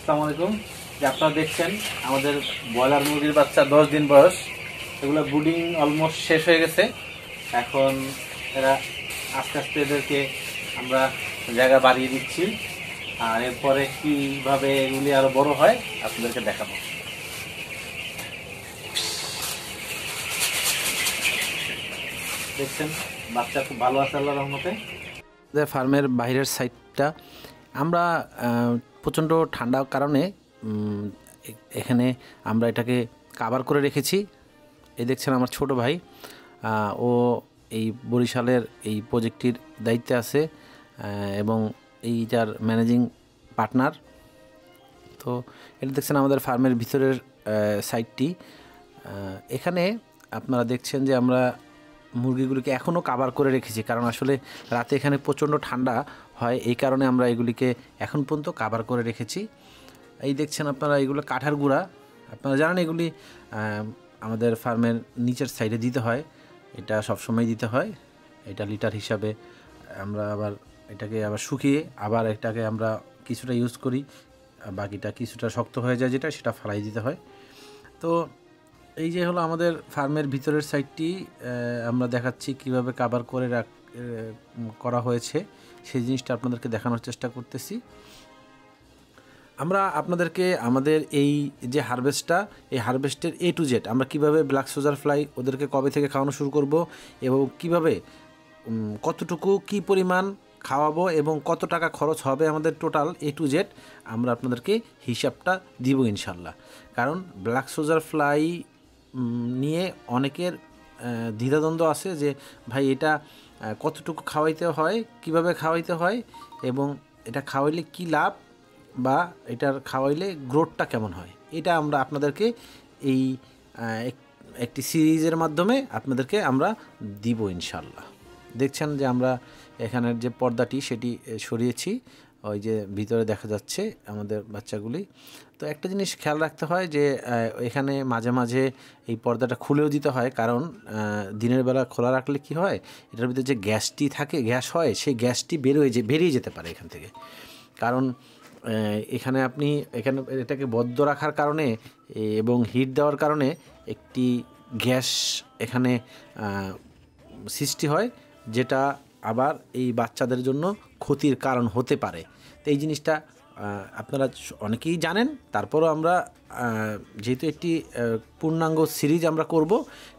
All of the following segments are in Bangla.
আসসালামু আলাইকুম। যে আপনারা দেখছেন আমাদের ব্রয়লার মুরগির বাচ্চা 10 দিন বয়স, এগুলো ব্রুডিং অলমোস্ট শেষ হয়ে গেছে। এখন এরা আস্তে আস্তে এদেরকে আমরা জায়গা বাড়িয়ে দিচ্ছি, আর এরপরে কীভাবে এগুলি আরও বড় হয় আপনাদেরকে দেখাবো। দেখছেন বাচ্চা খুব ভালো আছে আল্লাহর রহমতে। ফার্মের বাইরের সাইডটা আমরা প্রচণ্ড ঠান্ডার কারণে এখানে আমরা এটাকে কাভার করে রেখেছি। এই দেখছেন আমার ছোট ভাই, ও এই বরিশালের এই প্রজেক্টটির দায়িত্বে আছে এবং এইটার ম্যানেজিং পার্টনার। তো এটা দেখছেন আমাদের ফার্মের ভিতরের সাইডটি। এখানে আপনারা দেখছেন যে আমরা মুরগিগুলিকে এখনও কাভার করে রেখেছি, কারণ আসলে রাতে এখানে প্রচণ্ড ঠান্ডা হয়, এই কারণে আমরা এগুলিকে এখন পর্যন্ত কাভার করে রেখেছি। এই দেখছেন আপনারা এগুলো কাঠার গুঁড়া, আপনারা জানেন এগুলি আমাদের ফার্মের নিচের সাইডে দিতে হয়, এটা সবসময় দিতে হয়। এটা লিটার হিসাবে আমরা আবার এটাকে আবার শুকিয়ে আবার এটাকে আমরা কিছুটা ইউজ করি, বাকিটা কিছুটা শক্ত হয়ে যায় যেটা, সেটা ফালাই দিতে হয়। তো এই যে হলো আমাদের ফার্মের ভিতরের সাইডটি, আমরা দেখাচ্ছি কিভাবে কাভার করে করা হয়েছে, সেই জিনিসটা আপনাদেরকে দেখানোর চেষ্টা করতেছি। আমরা আপনাদেরকে আমাদের এই যে হারভেস্টটা, এই হারভেস্টের A to Z আমরা কিভাবে ব্ল্যাক সোজার ফ্লাই ওদেরকে কবে থেকে খাওয়ানো শুরু করব এবং কিভাবে কতটুকু কি পরিমাণ খাওয়াবো এবং কত টাকা খরচ হবে আমাদের টোটাল A to Z আমরা আপনাদেরকে হিসাবটা দিব ইনশাল্লাহ। কারণ ব্ল্যাক সোজার ফ্লাই নিয়ে অনেকের দ্বিধাদ্বন্দ্ব আছে যে ভাই এটা কতটুকু খাওয়াইতে হয়, কিভাবে খাওয়াইতে হয় এবং এটা খাওয়াইলে কি লাভ বা এটার খাওয়াইলে গ্রোথটা কেমন হয়, এটা আমরা আপনাদেরকে এই একটি সিরিজের মাধ্যমে আপনাদেরকে আমরা দিব ইনশাল্লাহ। দেখছেন যে আমরা এখানের যে পর্দাটি সেটি সরিয়েছি, ওই যে ভিতরে দেখা যাচ্ছে আমাদের বাচ্চাগুলি। তো একটা জিনিস খেয়াল রাখতে হয় যে এখানে মাঝে মাঝে এই পর্দাটা খুলেও দিতে হয়, কারণ দিনের বেলা খোলা রাখলে কি হয়, এটার ভিতরে যে গ্যাসটি থাকে, গ্যাস হয়, সেই গ্যাসটি বেরিয়ে যেতে পারে এখান থেকে। কারণ এখানে আপনি এটাকে বদ্ধ রাখার কারণে এবং হিট দেওয়ার কারণে একটি গ্যাস এখানে সৃষ্টি হয়, যেটা আবার এই বাচ্চাদের জন্য ক্ষতির কারণ হতে পারে। তো এই জিনিসটা আপনারা অনেকেই জানেন, তারপরও আমরা যেহেতু একটি পূর্ণাঙ্গ সিরিজ আমরা করব,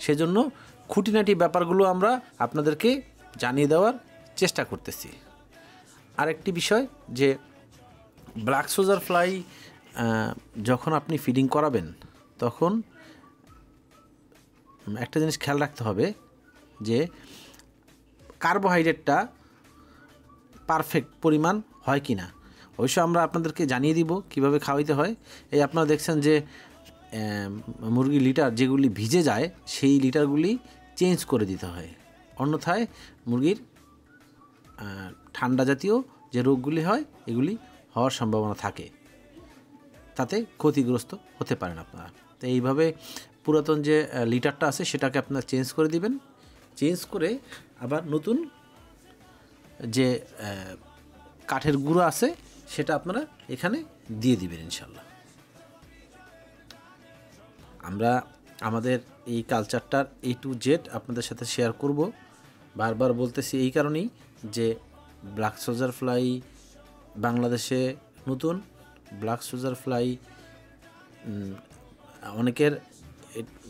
সেজন্য খুঁটিনাটি ব্যাপারগুলো আমরা আপনাদেরকে জানিয়ে দেওয়ার চেষ্টা করতেছি। আরেকটি বিষয় যে ব্ল্যাক সোজার ফ্লাই যখন আপনি ফিডিং করাবেন, তখন একটা জিনিস খেয়াল রাখতে হবে যে কার্বোহাইড্রেটটা পারফেক্ট পরিমাণ হয় কি না। অবশ্য আমরা আপনাদেরকে জানিয়ে দিব কিভাবে খাওয়াইতে হয়। এই আপনারা দেখছেন যে মুরগির লিটার যেগুলি ভিজে যায়, সেই লিটারগুলি চেঞ্জ করে দিতে হয়, অন্যথায় মুরগির ঠান্ডা জাতীয় যে রোগগুলি হয় এগুলি হওয়ার সম্ভাবনা থাকে, তাতে ক্ষতিগ্রস্ত হতে পারেন আপনারা। তো এইভাবে পুরাতন যে লিটারটা আছে সেটাকে আপনারা চেঞ্জ করে দিবেন, চেঞ্জ করে আবার নতুন যে কাঠের গুঁড়ো আছে সেটা আপনারা এখানে দিয়ে দিবেন ইনশাল্লাহ। আমরা আমাদের এই কালচারটার A to Z আপনাদের সাথে শেয়ার করব। বারবার বলতেছি এই কারণেই যে ব্ল্যাক সোজার ফ্লাই বাংলাদেশে নতুন। ব্ল্যাক সোজার ফ্লাই অনেকের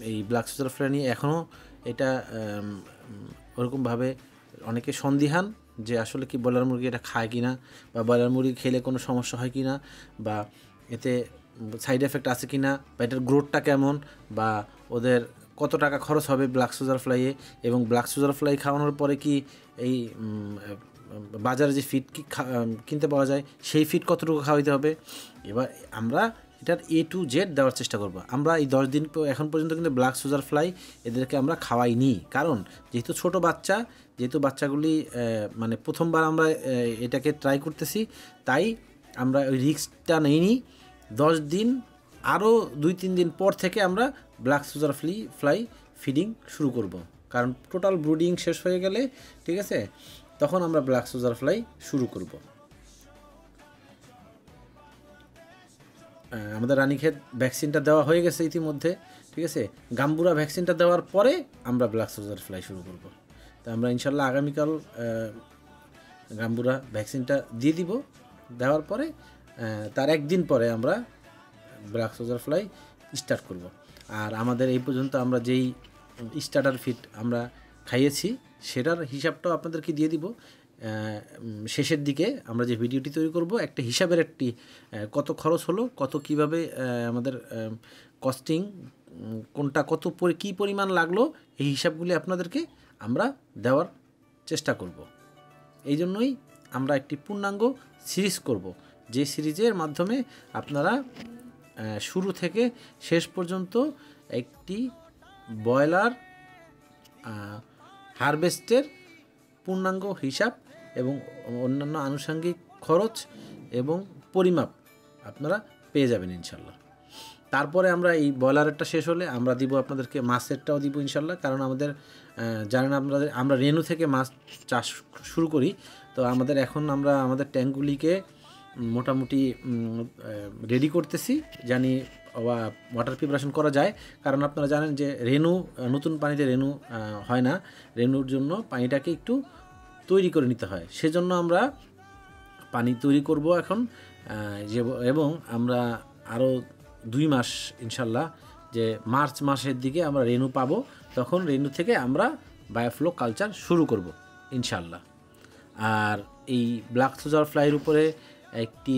এই ব্ল্যাক সোজার ফ্লাই নিয়ে এখনও এটা ওরকমভাবে অনেকে সন্দিহান যে আসলে কি ব্রয়লার মুরগি এটা খায় কি না, বা ব্রয়লার মুরগি খেলে কোনো সমস্যা হয় কি না, বা এতে সাইড এফেক্ট আছে কি না, বা এটার গ্রোথটা কেমন, বা ওদের কত টাকা খরচ হবে ব্ল্যাক সোজার ফ্লাইয়ে, এবং ব্ল্যাক সোজার ফ্লাই খাওয়ানোর পরে কি এই বাজারে যে ফিড কিনতে পাওয়া যায় সেই ফিড কতটুকু খাওয়াইতে হবে। এবার আমরা এটার A to Z দেওয়ার চেষ্টা করব। আমরা এই 10 দিন এখন পর্যন্ত কিন্তু ব্ল্যাক সোজার ফ্লাই এদেরকে আমরা খাওয়াইনি, কারণ যেহেতু ছোট বাচ্চা, যেহেতু বাচ্চাগুলি মানে প্রথমবার আমরা এটাকে ট্রাই করতেছি, তাই আমরা ওই রিস্কটা নিইনি। 10 দিন আরও 2-3 দিন পর থেকে আমরা ব্ল্যাক সোজার ফ্লাই ফিডিং শুরু করব, কারণ টোটাল ব্রুডিং শেষ হয়ে গেলে, ঠিক আছে, তখন আমরা ব্ল্যাক সোজার ফ্লাই শুরু করব। আমাদের রানীক্ষেত ভ্যাকসিনটা দেওয়া হয়ে গেছে ইতিমধ্যে, ঠিক আছে। গাম্বুরা ভ্যাকসিনটা দেওয়ার পরে আমরা ব্ল্যাক সোলজার ফ্লাই শুরু করব। তো আমরা ইনশাল্লাহ আগামীকাল গাম্বুরা ভ্যাকসিনটা দিয়ে দিব। দেওয়ার পরে তার একদিন পরে আমরা ব্ল্যাক সোলজার ফ্লাই স্টার্ট করব। আর আমাদের এই পর্যন্ত আমরা যেই স্টার্টার ফিড আমরা খাইয়েছি সেটার হিসাবটাও আপনাদেরকে দিয়ে দিব। শেষের দিকে আমরা যে ভিডিওটি তৈরি করব একটা হিসাবের একটি কত খরচ হলো, কত কিভাবে আমাদের কস্টিং কোনটা কত কী পরিমাণ লাগলো, এই হিসাবগুলি আপনাদেরকে আমরা দেওয়ার চেষ্টা করব। এই জন্যই আমরা একটি পূর্ণাঙ্গ সিরিজ করব, যে সিরিজের মাধ্যমে আপনারা শুরু থেকে শেষ পর্যন্ত একটি ব্রয়লার হারভেস্টের পূর্ণাঙ্গ হিসাব এবং অন্যান্য আনুষঙ্গিক খরচ এবং পরিমাপ আপনারা পেয়ে যাবেন ইনশাল্লাহ। তারপরে আমরা এই ব্রয়লারেরটা শেষ হলে আমরা দিব আপনাদেরকে মাছেরটাও দিব ইনশাল্লাহ। কারণ আমাদের জানেন আমরা রেনু থেকে মাছ চাষ শুরু করি। তো এখন আমরা আমাদের ট্যাঙ্কগুলিকে মোটামুটি রেডি করতেছি, জানি ওয়াটার প্রিপারেশন করা যায়। কারণ আপনারা জানেন যে রেনু নতুন পানিতে রেনু হয় না, রেনুর জন্য পানিটাকে একটু তৈরি করে নিতে হয়। সেজন্য আমরা পানি তৈরি করব এখন এবং আমরা আরও 2 মাস ইনশাল্লাহ, যে মার্চ মাসের দিকে আমরা রেনু পাবো, তখন রেনু থেকে আমরা বায়োফ্লো কালচার শুরু করব ইনশাল্লাহ। আর এই ব্ল্যাক সোলজার ফ্লাইয়ের উপরে একটি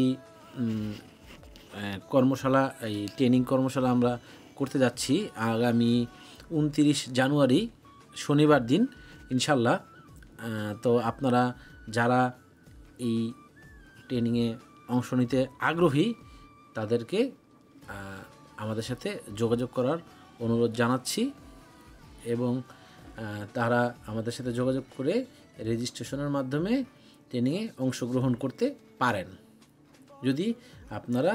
কর্মশালা, এই ট্রেনিং কর্মশালা আমরা করতে যাচ্ছি আগামী 29 জানুয়ারি শনিবার দিন ইনশাল্লাহ। তো আপনারা যারা এই ট্রেনিংয়ে অংশ নিতে আগ্রহী তাদেরকে আমাদের সাথে যোগাযোগ করার অনুরোধ জানাচ্ছি এবং তারা আমাদের সাথে যোগাযোগ করে রেজিস্ট্রেশনের মাধ্যমে ট্রেনিংয়ে অংশগ্রহণ করতে পারেন, যদি আপনারা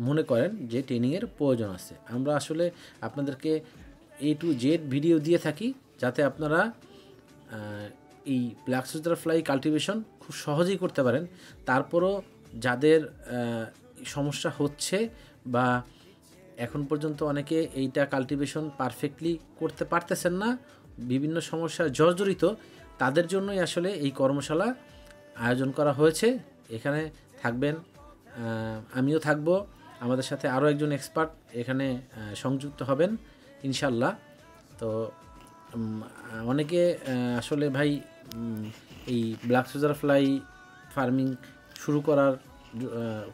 মনে করেন যে ট্রেনিংয়ের প্রয়োজন আছে। আমরা আসলে আপনাদেরকে A to Z ভিডিও দিয়ে থাকি যাতে আপনারা এই ব্ল্যাক সোলজার ফ্লাই কাল্টিভেশন খুব সহজেই করতে পারেন। তারপরও যাদের সমস্যা হচ্ছে বা এখন পর্যন্ত অনেকে এইটা কাল্টিভেশন পারফেক্টলি করতে পারতেছেন না, বিভিন্ন সমস্যায় জর্জরিত, তাদের জন্যই আসলে এই কর্মশালা আয়োজন করা হয়েছে। এখানে থাকবেন, আমিও থাকব, আমাদের সাথে আরও একজন এক্সপার্ট এখানে সংযুক্ত হবেন ইনশাল্লাহ। তো অনেকে আসলে ভাই এই ব্ল্যাক সোলজার ফ্লাই ফার্মিং শুরু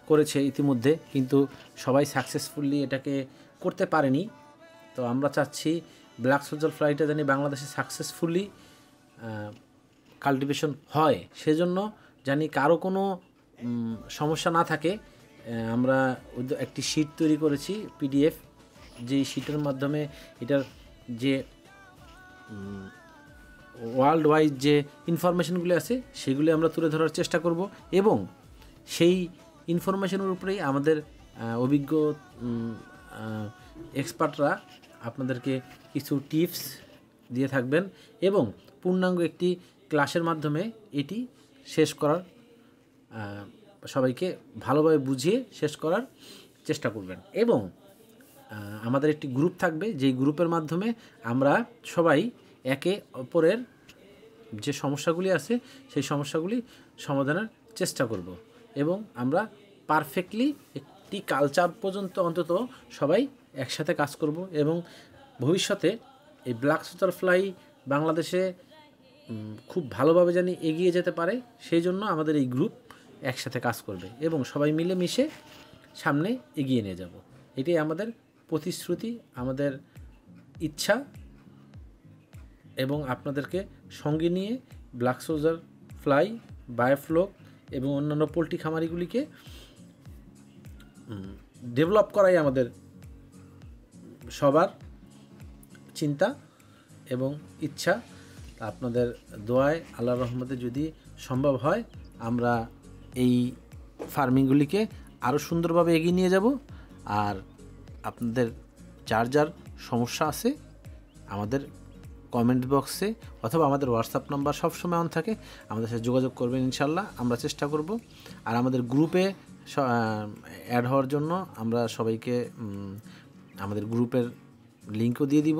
করেছে ইতিমধ্যে, কিন্তু সবাই সাকসেসফুলি এটাকে করতে পারেনি। তো আমরা চাচ্ছি ব্ল্যাক সোলজার ফ্লাইটা জানি বাংলাদেশে সাকসেসফুলি কাল্টিভেশন হয়, সেজন্য জানি কারো কোনো সমস্যা না থাকে। আমরা একটি শিট তৈরি করেছি PDF, যেই শিটের মাধ্যমে এটার যে ওয়ার্ল্ড ওয়াইড যে ইনফরমেশনগুলি আছে সেগুলি আমরা তুলে ধরার চেষ্টা করব এবং সেই ইনফরমেশনের উপরেই আমাদের অভিজ্ঞ এক্সপার্টরা আপনাদেরকে কিছু টিপস দিয়ে থাকবেন এবং পূর্ণাঙ্গ একটি ক্লাসের মাধ্যমে এটি শেষ করার, সবাইকে ভালোভাবে বুঝিয়ে শেষ করার চেষ্টা করবেন। এবং আমাদের একটি গ্রুপ থাকবে, যেই গ্রুপের মাধ্যমে আমরা সবাই একে অপরের যে সমস্যাগুলি আছে সেই সমস্যাগুলি সমাধানের চেষ্টা করব এবং আমরা পারফেক্টলি একটি কালচার পর্যন্ত অন্তত সবাই একসাথে কাজ করব এবং ভবিষ্যতে এই ব্ল্যাক সোলজার ফ্লাই বাংলাদেশে খুব ভালোভাবে জানি এগিয়ে যেতে পারে, সেই জন্য আমাদের এই গ্রুপ একসাথে কাজ করবে এবং সবাই মিলে মিশে সামনে এগিয়ে নিয়ে যাব। এটাই আমাদের প্রতিশ্রুতি, আমাদের ইচ্ছা এবং আপনাদেরকে সঙ্গে নিয়ে ব্ল্যাক সোলজার ফ্লাই, বায়োফ্লো এবং অন্যান্য পোলট্রি খামারিগুলিকে ডেভেলপ করাই আমাদের সবার চিন্তা এবং ইচ্ছা। আপনাদের দোয়ায় আল্লাহর রহমতে যদি সম্ভব হয় আমরা এই ফার্মিংগুলিকে আরও সুন্দরভাবে এগিয়ে নিয়ে যাব। আর আপনাদের যার যার সমস্যা আছে আমাদের কমেন্ট বক্সে অথবা আমাদের হোয়াটসঅ্যাপ নাম্বার সবসময় অন থাকে, আমাদের সাথে যোগাযোগ করবেন ইনশাল্লাহ, আমরা চেষ্টা করব। আর আমাদের গ্রুপে অ্যাড হওয়ার জন্য আমরা সবাইকে আমাদের গ্রুপের লিঙ্কও দিয়ে দিব।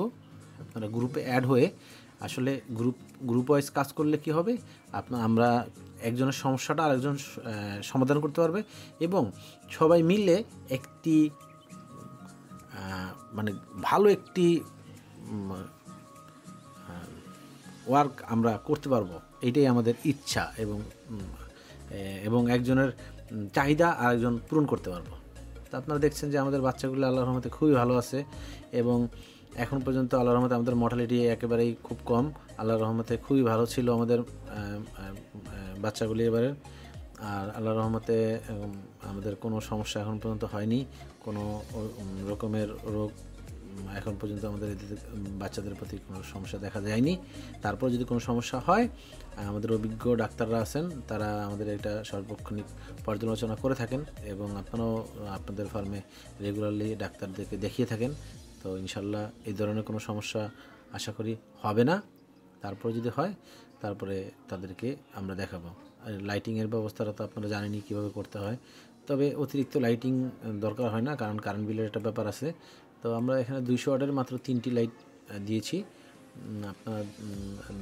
আপনারা গ্রুপে অ্যাড হয়ে আসলে গ্রুপ ওয়াইজ কাজ করলে কি হবে, আমরা একজনের সমস্যাটা আরেকজন সমাধান করতে পারবে এবং সবাই মিলে একটি মানে ভালো একটি ওয়ার্ক আমরা করতে পারবো, এইটাই আমাদের ইচ্ছা। এবং একজনের চাহিদা আরেকজন পূরণ করতে পারবো। তো আপনারা দেখছেন যে আমাদের বাচ্চাগুলো আল্লাহর রহমতে খুবই ভালো আছে এবং এখন পর্যন্ত আল্লাহর রহমতে আমাদের মর্টালিটি একেবারেই খুব কম। আল্লাহর রহমতে খুবই ভালো ছিল আমাদের বাচ্চাগুলি এবারে। আর আল্লাহর রহমতে আমাদের কোনো সমস্যা এখন পর্যন্ত হয়নি, কোনো রকমের রোগ এখন পর্যন্ত আমাদের বাচ্চাদের প্রতি কোনো সমস্যা দেখা যায়নি। তারপর যদি কোনো সমস্যা হয়, আমাদের অভিজ্ঞ ডাক্তাররা আছেন, তারা আমাদের এটা সার্বক্ষণিক পর্যালোচনা করে থাকেন এবং আপনারাও আপনাদের ফার্মে রেগুলারলি ডাক্তারদেরকে দেখিয়ে থাকেন। তো ইনশাল্লাহ এই ধরনের কোনো সমস্যা আশা করি হবে না। তারপর যদি হয় তারপরে তাদেরকে আমরা দেখাবো। আর লাইটিংয়ের ব্যবস্থাটা তো আপনারা জানেনই কীভাবে করতে হয়, তবে অতিরিক্ত লাইটিং দরকার হয় না, কারণ কারেন্ট বিলের একটা ব্যাপার আছে। তো আমরা এখানে 200 ওয়াটের মাত্র 3টি লাইট দিয়েছি। আপনারা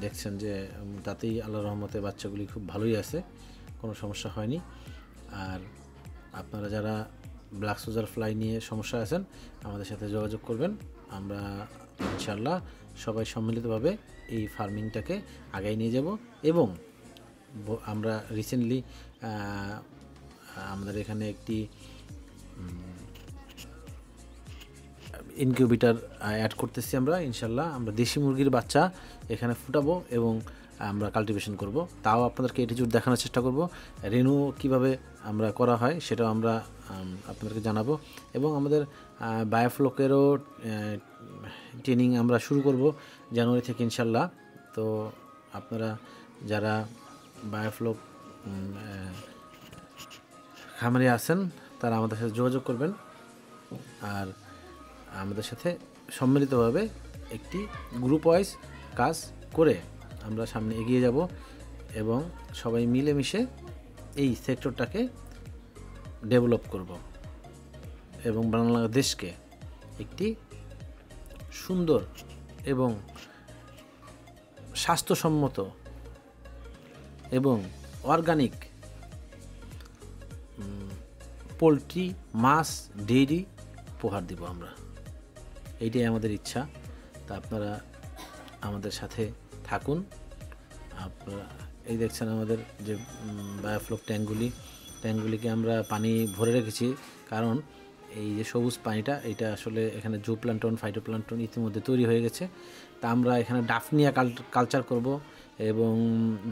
দেখছেন যে তাতেই আল্লাহর রহমতে বাচ্চাগুলি খুব ভালোই আছে, কোনো সমস্যা হয়নি। আর আপনারা যারা ব্ল্যাক সোজার ফ্লাই নিয়ে সমস্যা আছেন আমাদের সাথে যোগাযোগ করবেন। আমরা ইনশাল্লাহ সবাই সম্মিলিতভাবে এই ফার্মিংটাকে আগায় নিয়ে যাব। এবং আমরা রিসেন্টলি আমাদের এখানে একটি ইনকিউবেটর অ্যাড করতেছি আমরা। ইনশাল্লাহ আমরা দেশি মুরগির বাচ্চা এখানে ফুটাবো এবং আমরা কাল্টিভেশন করব। তাও আপনাদেরকে এটিটিউড দেখানোর চেষ্টা করব। রেনু কিভাবে আমরা করা হয় সেটাও আমরা আপনাদেরকে জানাবো। এবং আমাদের বায়োফ্লকেরও ট্রেনিং আমরা শুরু করব জানুয়ারি থেকে ইনশাল্লাহ। তো আপনারা যারা বায়োফ্লক খামারে আছেন তারা আমাদের সাথে যোগাযোগ করবেন। আর আমাদের সাথে সম্মিলিতভাবে একটি গ্রুপ ওয়াইজ কাজ করে আমরা সামনে এগিয়ে যাব এবং সবাই মিলেমিশে এই সেক্টরটাকে ডেভেলপ করব এবং বাংলাদেশকে একটি সুন্দর এবং স্বাস্থ্যসম্মত এবং অর্গানিক পোলট্রি, মাছ, ডেইরি উপহার দিব আমরা। এইটাই আমাদের ইচ্ছা। তা আপনারা আমাদের সাথে থাকুন। আপনারা এই দেখছেন আমাদের যে বায়োফ্লক ট্যাঙ্কগুলিকে আমরা পানি ভরে রেখেছি, কারণ এই যে সবুজ পানিটা এটা আসলে এখানে জুপ্লান্টন, ফাইটোপ্লান্টন ইতিমধ্যে তৈরি হয়ে গেছে। তা আমরা এখানে ডাফনিয়া কালচার করব এবং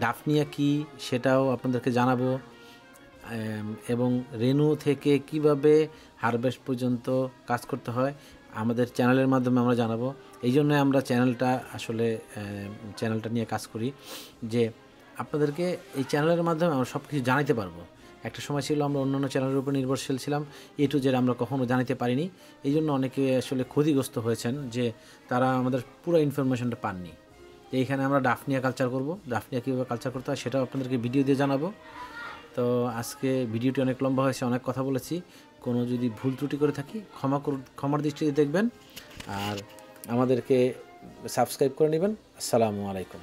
ডাফনিয়া কি সেটাও আপনাদেরকে জানাবো। এবং রেনু থেকে কিভাবে হারভেস্ট পর্যন্ত কাজ করতে হয় আমাদের চ্যানেলের মাধ্যমে আমরা জানাবো। এই জন্য আমরা চ্যানেলটা নিয়ে কাজ করি যে আপনাদেরকে এই চ্যানেলের মাধ্যমে আমরা সব কিছু জানাতে পারবো। একটা সময় ছিল আমরা অন্যান্য চ্যানেলের উপর নির্ভরশীল ছিলাম, এ টু জেড আমরা কখনো জানাতে পারিনি। এই জন্য অনেকে আসলে ক্ষতিগ্রস্ত হয়েছেন যে তারা আমাদের পুরো ইনফরমেশনটা পাননি। এইখানে আমরা ডাফনিয়া কালচার করব, ডাফনিয়া কীভাবে কালচার করতে হয় সেটাও আপনাদেরকে ভিডিও দিয়ে জানাবো। তো আজকে ভিডিওটি অনেক লম্বা হয়েছে, অনেক কথা বলেছি। কোনো যদি ভুল ত্রুটি করে থাকি ক্ষমার দৃষ্টিতে দেখবেন আর আমাদেরকে সাবস্ক্রাইব করে নেবেন। আসসালামু আলাইকুম।